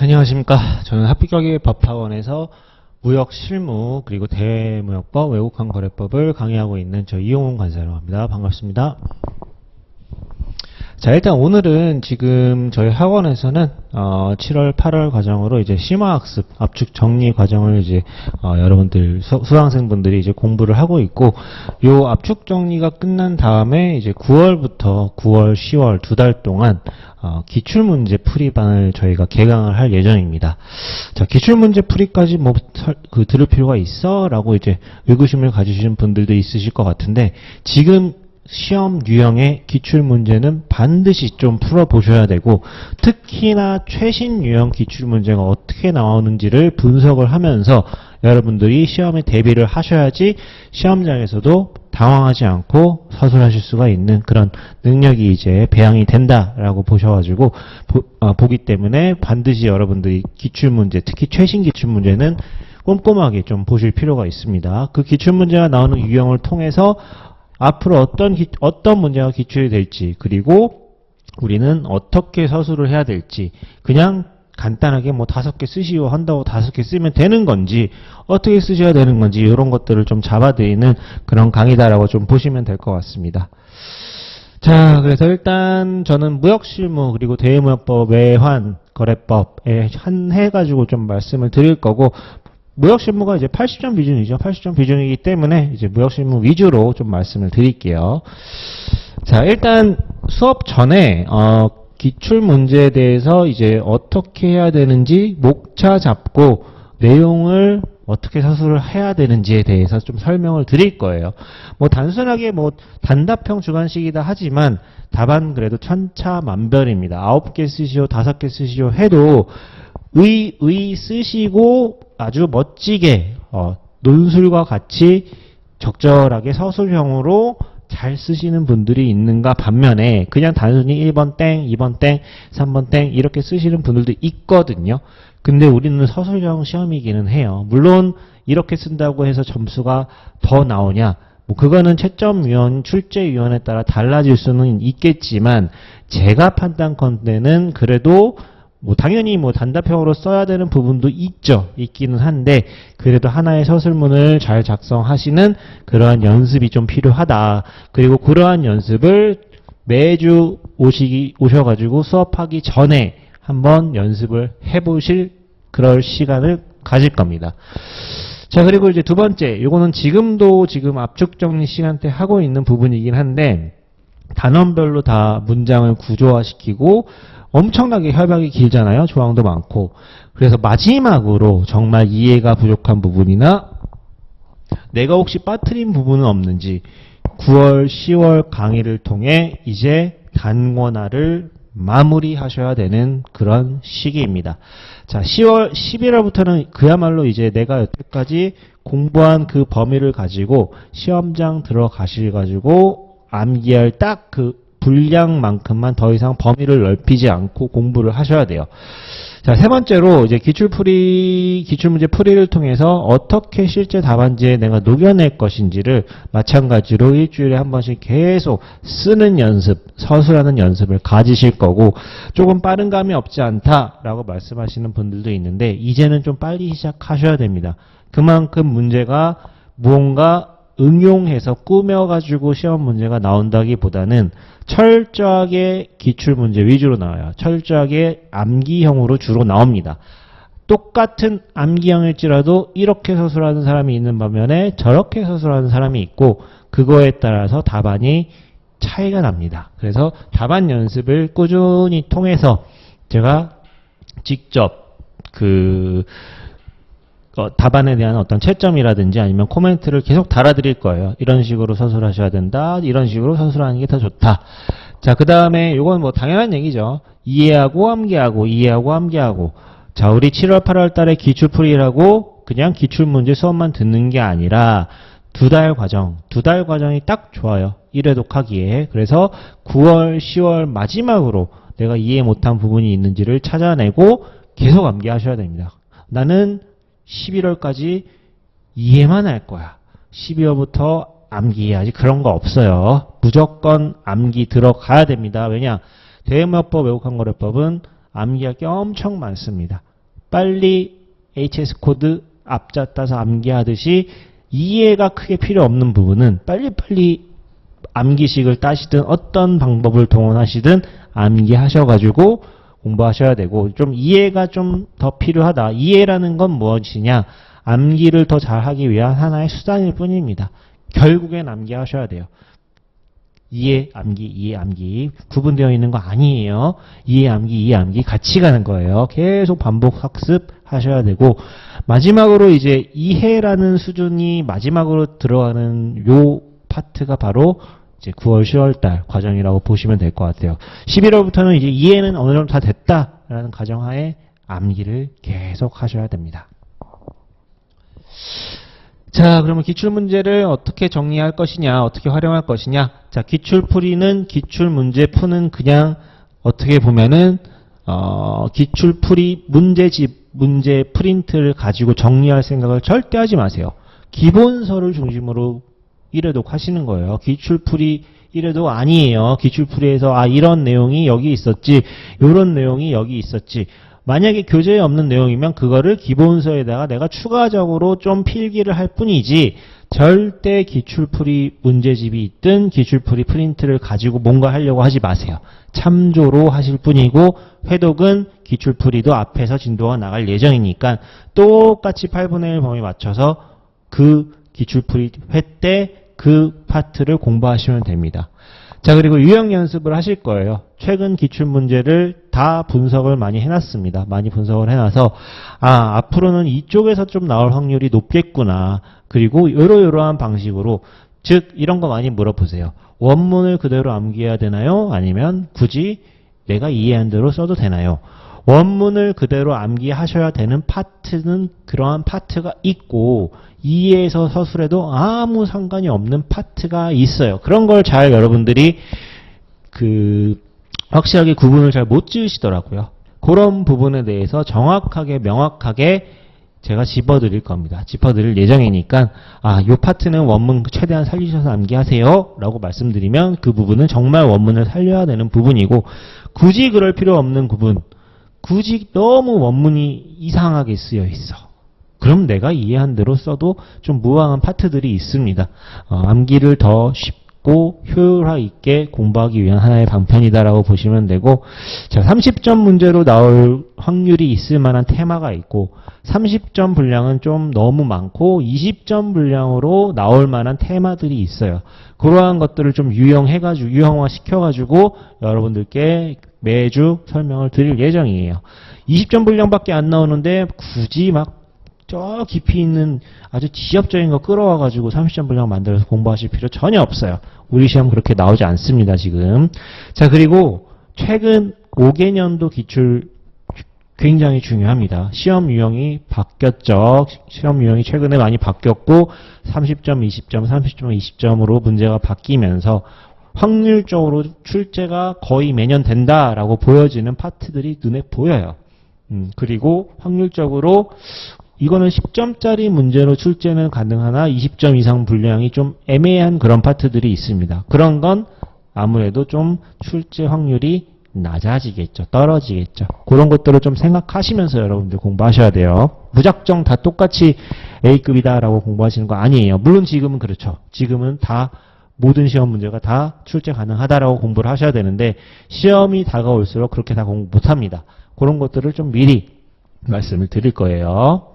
안녕하십니까. 저는 합격법학원에서 무역 실무 그리고 대무역법 외국환 거래법을 강의하고 있는 저 이용훈 간사라고 합니다. 반갑습니다. 자, 일단 오늘은 지금 저희 학원에서는 7월, 8월 과정으로 이제 심화학습 압축 정리 과정을 이제 여러분들 수강생분들이 이제 공부를 하고 있고, 요 압축 정리가 끝난 다음에 이제 9월부터 9월, 10월 두 달 동안 기출문제 풀이반을 저희가 개강을 할 예정입니다. 자, 기출문제 풀이까지 들을 필요가 있어? 라고 이제 의구심을 가지시는 분들도 있으실 것 같은데, 지금 시험 유형의 기출문제는 반드시 좀 풀어보셔야 되고, 특히나 최신 유형 기출문제가 어떻게 나오는지를 분석을 하면서 여러분들이 시험에 대비를 하셔야지 시험장에서도 당황하지 않고 서술하실 수가 있는 그런 능력이 이제 배양이 된다라고 보셔가지고 보기 때문에 반드시 여러분들이 기출문제, 특히 최신 기출문제는 꼼꼼하게 좀 보실 필요가 있습니다. 그 기출문제가 나오는 유형을 통해서 앞으로 어떤 문제가 기출이 될지, 그리고 우리는 어떻게 서술을 해야 될지, 그냥 간단하게 뭐 5개 쓰시오 한다고 5개 쓰면 되는 건지, 어떻게 쓰셔야 되는 건지, 이런 것들을 좀 잡아드리는 그런 강의다라고 좀 보시면 될 것 같습니다. 자, 그래서 일단 저는 무역실무 그리고 대무역법 외환 거래법에 한해가지고 좀 말씀을 드릴 거고, 무역실무가 이제 80점 비중이죠. 80점 비중이기 때문에 이제 무역실무 위주로 좀 말씀을 드릴게요. 자, 일단 수업 전에 기출문제에 대해서 이제 어떻게 해야 되는지 목차 잡고 내용을 어떻게 서술을 해야 되는지에 대해서 좀 설명을 드릴 거예요. 뭐 단순하게 뭐 단답형 주관식이다 하지만 답안 그래도 천차만별입니다. 9개 쓰시오, 5개 쓰시오 해도 쓰시고 아주 멋지게 논술과 같이 적절하게 서술형으로 잘 쓰시는 분들이 있는가 반면에 그냥 단순히 1번 땡, 2번 땡, 3번 땡 이렇게 쓰시는 분들도 있거든요. 근데 우리는 서술형 시험이기는 해요. 물론 이렇게 쓴다고 해서 점수가 더 나오냐, 뭐 그거는 채점위원, 출제위원에 따라 달라질 수는 있겠지만 제가 판단컨대는 그래도 뭐 당연히 뭐 단답형으로 써야 되는 부분도 있기는 한데, 그래도 하나의 서술문을 잘 작성하시는 그러한 연습이 좀 필요하다. 그리고 그러한 연습을 매주 오셔가지고 수업하기 전에 한번 연습을 해보실 그럴 시간을 가질 겁니다. 자, 그리고 이제 두 번째, 요거는 지금 압축정리 시간 때 하고 있는 부분이긴 한데, 단원별로 다 문장을 구조화시키고 엄청나게 협약이 길잖아요. 조항도 많고. 그래서 마지막으로 정말 이해가 부족한 부분이나 내가 혹시 빠뜨린 부분은 없는지 9월, 10월 강의를 통해 이제 단권화를 마무리하셔야 되는 그런 시기입니다. 자, 10월, 11월부터는 그야말로 이제 내가 여태까지 공부한 그 범위를 가지고 시험장 들어가셔가지고 암기할 딱 그 분량만큼만 더 이상 범위를 넓히지 않고 공부를 하셔야 돼요. 자, 세 번째로 이제 기출문제 풀이를 통해서 어떻게 실제 답안지에 내가 녹여낼 것인지를 마찬가지로 일주일에 한 번씩 계속 쓰는 연습, 서술하는 연습을 가지실 거고, 조금 빠른 감이 없지 않다라고 말씀하시는 분들도 있는데 이제는 좀 빨리 시작하셔야 됩니다. 그만큼 문제가 무언가 응용해서 꾸며가지고 시험 문제가 나온다기보다는 철저하게 기출문제 위주로 나와요. 철저하게 암기형으로 주로 나옵니다. 똑같은 암기형일지라도 이렇게 서술하는 사람이 있는 반면에 저렇게 서술하는 사람이 있고, 그거에 따라서 답안이 차이가 납니다. 그래서 답안 연습을 꾸준히 통해서 제가 직접 답안에 대한 어떤 채점이라든지 아니면 코멘트를 계속 달아드릴 거예요. 이런 식으로 서술하셔야 된다. 이런 식으로 서술하는 게 더 좋다. 자, 그 다음에 이건 뭐 당연한 얘기죠. 이해하고 암기하고, 이해하고 암기하고. 자, 우리 7월, 8월 달에 기출풀이라고 그냥 기출문제 수업만 듣는 게 아니라 두 달 과정이 딱 좋아요. 1회 독하기에. 그래서 9월, 10월 마지막으로 내가 이해 못한 부분이 있는지를 찾아내고 계속 암기하셔야 됩니다. 나는 11월까지 이해만 할 거야. 12월부터 암기해야지. 그런 거 없어요. 무조건 암기 들어가야 됩니다. 왜냐? 대무역법 외국환거래법은 암기할 게 엄청 많습니다. 빨리 HS 코드 앞자 따서 암기하듯이 이해가 크게 필요 없는 부분은 빨리빨리 암기식을 따시든 어떤 방법을 동원하시든 암기하셔가지고 공부하셔야 되고, 좀 이해가 좀 더 필요하다. 이해라는 건 무엇이냐? 암기를 더 잘하기 위한 하나의 수단일 뿐입니다. 결국엔 암기하셔야 돼요. 이해, 암기, 이해, 암기. 구분되어 있는 거 아니에요. 이해, 암기, 이해, 암기 같이 가는 거예요. 계속 반복 학습하셔야 되고, 마지막으로 이제 이해라는 수준이 마지막으로 들어가는 요 파트가 바로 이제 9월, 10월 달 과정이라고 보시면 될 것 같아요. 11월부터는 이제 이해는 어느 정도 다 됐다라는 가정하에 암기를 계속 하셔야 됩니다. 자, 그러면 기출문제를 어떻게 정리할 것이냐, 어떻게 활용할 것이냐. 자, 기출풀이는 기출문제 푸는 그냥 어떻게 보면은 기출풀이 문제집, 문제 프린트를 가지고 정리할 생각을 절대 하지 마세요. 기본서를 중심으로 1회독 하시는 거예요. 기출풀이 1회독 아니에요. 기출풀이에서 이런 내용이 여기 있었지, 이런 내용이 여기 있었지. 만약에 교재에 없는 내용이면 그거를 기본서에다가 내가 추가적으로 좀 필기를 할 뿐이지, 절대 기출풀이 문제집이 있든 기출풀이 프린트를 가지고 뭔가 하려고 하지 마세요. 참조로 하실 뿐이고, 회독은 기출풀이도 앞에서 진도가 나갈 예정이니까 똑같이 8분의 1 범위 맞춰서 그 기출풀이 회 때 그 파트를 공부하시면 됩니다. 자, 그리고 유형 연습을 하실 거예요. 최근 기출문제를 다 분석을 많이 해놨습니다. 많이 분석을 해놔서 앞으로는 이쪽에서 좀 나올 확률이 높겠구나. 그리고 요러요러한 방식으로, 즉 이런 거 많이 물어보세요. 원문을 그대로 암기해야 되나요? 아니면 굳이 내가 이해한 대로 써도 되나요? 원문을 그대로 암기하셔야 되는 파트는 그러한 파트가 있고, 이해에서 서술해도 아무 상관이 없는 파트가 있어요. 그런 걸 잘 여러분들이 확실하게 구분을 잘 못 지으시더라고요. 그런 부분에 대해서 정확하게 명확하게 제가 짚어드릴 겁니다. 짚어드릴 예정이니까 요 파트는 원문 최대한 살리셔서 암기하세요 라고 말씀드리면, 그 부분은 정말 원문을 살려야 되는 부분이고, 굳이 그럴 필요 없는 부분, 굳이 너무 원문이 이상하게 쓰여 있어, 그럼 내가 이해한 대로 써도 좀 무방한 파트들이 있습니다. 암기를 더 쉽고 효율화 있게 공부하기 위한 하나의 방편이다라고 보시면 되고, 자, 30점 문제로 나올 확률이 있을 만한 테마가 있고, 30점 분량은 좀 너무 많고 20점 분량으로 나올 만한 테마들이 있어요. 그러한 것들을 좀 유형화 시켜가지고 여러분들께 매주 설명을 드릴 예정이에요. 20점 분량밖에 안 나오는데 굳이 막 저 깊이 있는 아주 지엽적인 거 끌어와가지고 30점 분량 만들어서 공부하실 필요 전혀 없어요. 우리 시험 그렇게 나오지 않습니다, 지금. 자, 그리고 최근 5개년도 기출 굉장히 중요합니다. 시험 유형이 바뀌었죠. 시험 유형이 최근에 많이 바뀌었고 30점, 20점, 30점, 20점으로 문제가 바뀌면서 확률적으로 출제가 거의 매년 된다라고 보여지는 파트들이 눈에 보여요. 그리고 확률적으로 이거는 10점짜리 문제로 출제는 가능하나 20점 이상 분량이 좀 애매한 그런 파트들이 있습니다. 그런 건 아무래도 좀 출제 확률이 낮아지겠죠. 떨어지겠죠. 그런 것들을 좀 생각하시면서 여러분들 공부하셔야 돼요. 무작정 다 똑같이 A급이다라고 공부하시는 거 아니에요. 물론 지금은 그렇죠. 지금은 다 모든 시험 문제가 다 출제 가능하다라고 공부를 하셔야 되는데, 시험이 다가올수록 그렇게 다 공부 못합니다. 그런 것들을 좀 미리 말씀을 드릴 거예요.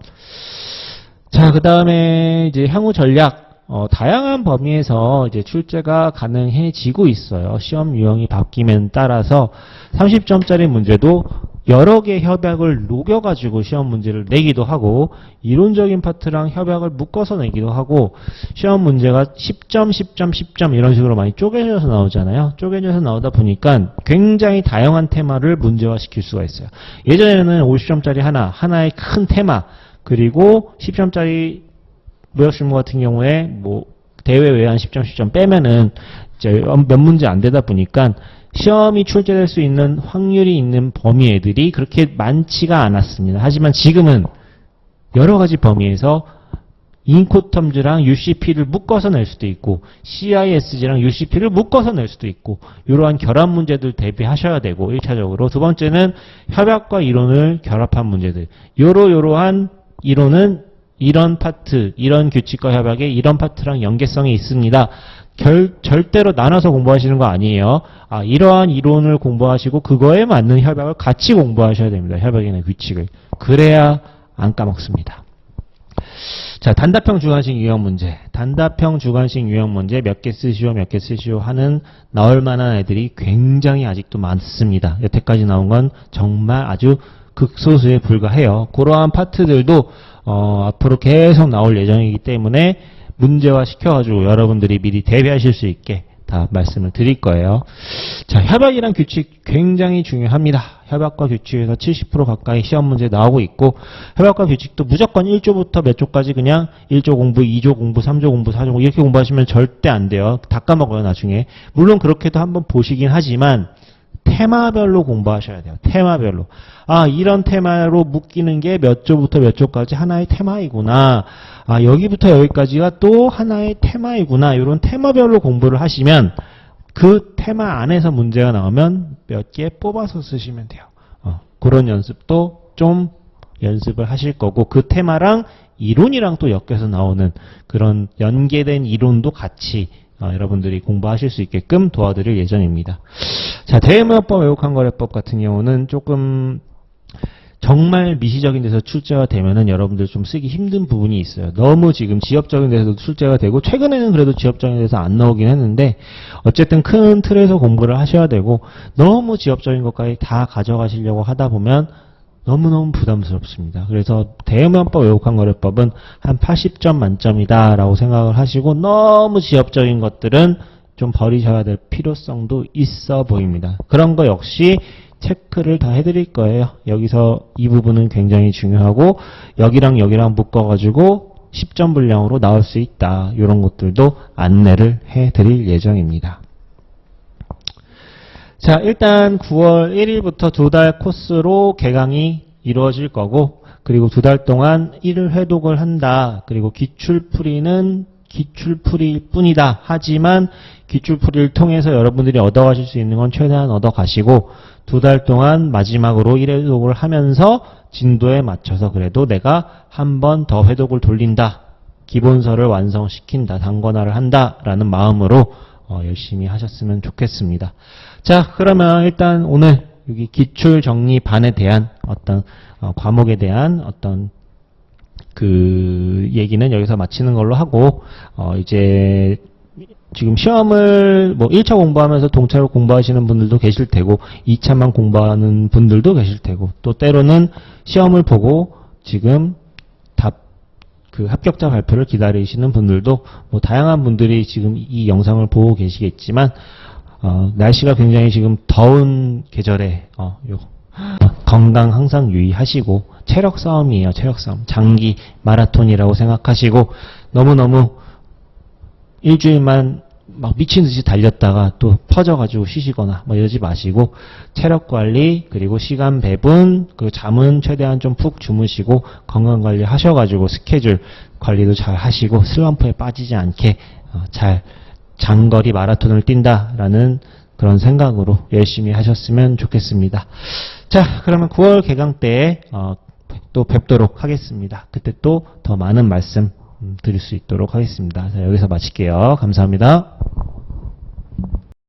자, 그 다음에 이제 향후 전략, 다양한 범위에서 이제 출제가 가능해지고 있어요. 시험 유형이 바뀌면 따라서 30점짜리 문제도 여러 개 협약을 녹여가지고 시험 문제를 내기도 하고, 이론적인 파트랑 협약을 묶어서 내기도 하고, 시험 문제가 10점, 10점, 10점 이런 식으로 많이 쪼개져서 나오잖아요. 쪼개져서 나오다 보니까 굉장히 다양한 테마를 문제화시킬 수가 있어요. 예전에는 50점짜리 하나의 큰 테마, 그리고 10점짜리 무역실무 같은 경우에 뭐 대외 외환 10점, 10점 빼면은 이제 몇 문제 안 되다 보니까 시험이 출제될 수 있는 확률이 있는 범위 애들이 그렇게 많지가 않았습니다. 하지만 지금은 여러 가지 범위에서 인코텀즈랑 UCP를 묶어서 낼 수도 있고 CISG랑 UCP를 묶어서 낼 수도 있고 이러한 결합 문제들 대비하셔야 되고 1차적으로 두 번째는 협약과 이론을 결합한 문제들 요러한 이론은 이런 파트, 이런 규칙과 협약에 이런 파트랑 연계성이 있습니다. 절대로 나눠서 공부하시는 거 아니에요. 이러한 이론을 공부하시고 그거에 맞는 협약을 같이 공부하셔야 됩니다. 협약이나 규칙을. 그래야 안 까먹습니다. 자, 단답형 주관식 유형 문제. 단답형 주관식 유형 문제 몇 개 쓰시오, 몇 개 쓰시오 하는 나올 만한 애들이 굉장히 아직도 많습니다. 여태까지 나온 건 정말 아주 극소수에 불과해요. 그러한 파트들도 앞으로 계속 나올 예정이기 때문에 문제화 시켜가지고 여러분들이 미리 대비하실 수 있게 다 말씀을 드릴 거예요. 자, 협약이란 규칙 굉장히 중요합니다. 협약과 규칙에서 70% 가까이 시험 문제 나오고 있고 협약과 규칙도 무조건 1조부터 몇 조까지 그냥 1조 공부, 2조 공부, 3조 공부, 4조 공부 이렇게 공부하시면 절대 안 돼요. 다 까먹어요 나중에. 물론 그렇게도 한번 보시긴 하지만 테마별로 공부하셔야 돼요. 테마별로. 이런 테마로 묶이는 게 몇 조부터 몇 조까지 하나의 테마이구나. 여기부터 여기까지가 또 하나의 테마이구나. 이런 테마별로 공부를 하시면 그 테마 안에서 문제가 나오면 몇 개 뽑아서 쓰시면 돼요. 그런 연습도 좀 연습을 하실 거고 그 테마랑 이론이랑 또 엮여서 나오는 그런 연계된 이론도 같이 여러분들이 공부하실 수 있게끔 도와드릴 예정입니다. 자, 대외무역법, 외국환거래법 같은 경우는 조금 정말 미시적인 데서 출제가 되면은 여러분들 좀 쓰기 힘든 부분이 있어요. 너무 지금 지엽적인 데서도 출제가 되고 최근에는 그래도 지엽적인 데서 안 나오긴 했는데 어쨌든 큰 틀에서 공부를 하셔야 되고 너무 지엽적인 것까지 다 가져가시려고 하다 보면 너무너무 부담스럽습니다. 그래서 대외무역법, 외국환거래법은 한 80점 만점이다 라고 생각을 하시고 너무 지엽적인 것들은 좀 버리셔야 될 필요성도 있어 보입니다. 그런 거 역시 체크를 다 해드릴 거예요. 여기서 이 부분은 굉장히 중요하고 여기랑 여기랑 묶어가지고 10점 분량으로 나올 수 있다. 이런 것들도 안내를 해드릴 예정입니다. 자, 일단 9월 1일부터 2달 코스로 개강이 이루어질 거고 그리고 2달 동안 1을 회독을 한다. 그리고 기출풀이는 기출풀이일 뿐이다. 하지만 기출풀이를 통해서 여러분들이 얻어가실 수 있는 건 최대한 얻어가시고 2달 동안 마지막으로 1회독을 하면서 진도에 맞춰서 그래도 내가 한 번 더 회독을 돌린다. 기본서를 완성시킨다. 단권화를 한다. 라는 마음으로 열심히 하셨으면 좋겠습니다. 자, 그러면 일단 오늘 여기 기출 정리반에 대한 어떤 과목에 대한 어떤 그 얘기는 여기서 마치는 걸로 하고 이제 지금 시험을 뭐 1차 공부하면서 동차로 공부하시는 분들도 계실 테고 2차만 공부하는 분들도 계실 테고 또 때로는 시험을 보고 지금 그 합격자 발표를 기다리시는 분들도 뭐 다양한 분들이 지금 이 영상을 보고 계시겠지만 날씨가 굉장히 지금 더운 계절에 건강 항상 유의하시고 체력 싸움이에요. 체력 싸움. 장기 마라톤이라고 생각하시고 너무너무 일주일만 막 미친 듯이 달렸다가 또 퍼져가지고 쉬시거나 뭐 이러지 마시고 체력 관리 그리고 시간 배분 그리고 잠은 최대한 좀 푹 주무시고 건강 관리 하셔가지고 스케줄 관리도 잘 하시고 슬럼프에 빠지지 않게 잘 장거리 마라톤을 뛴다라는 그런 생각으로 열심히 하셨으면 좋겠습니다. 자, 그러면 9월 개강 때 또 뵙도록 하겠습니다. 그때 또 더 많은 말씀 드릴 수 있도록 하겠습니다. 자, 여기서 마칠게요. 감사합니다.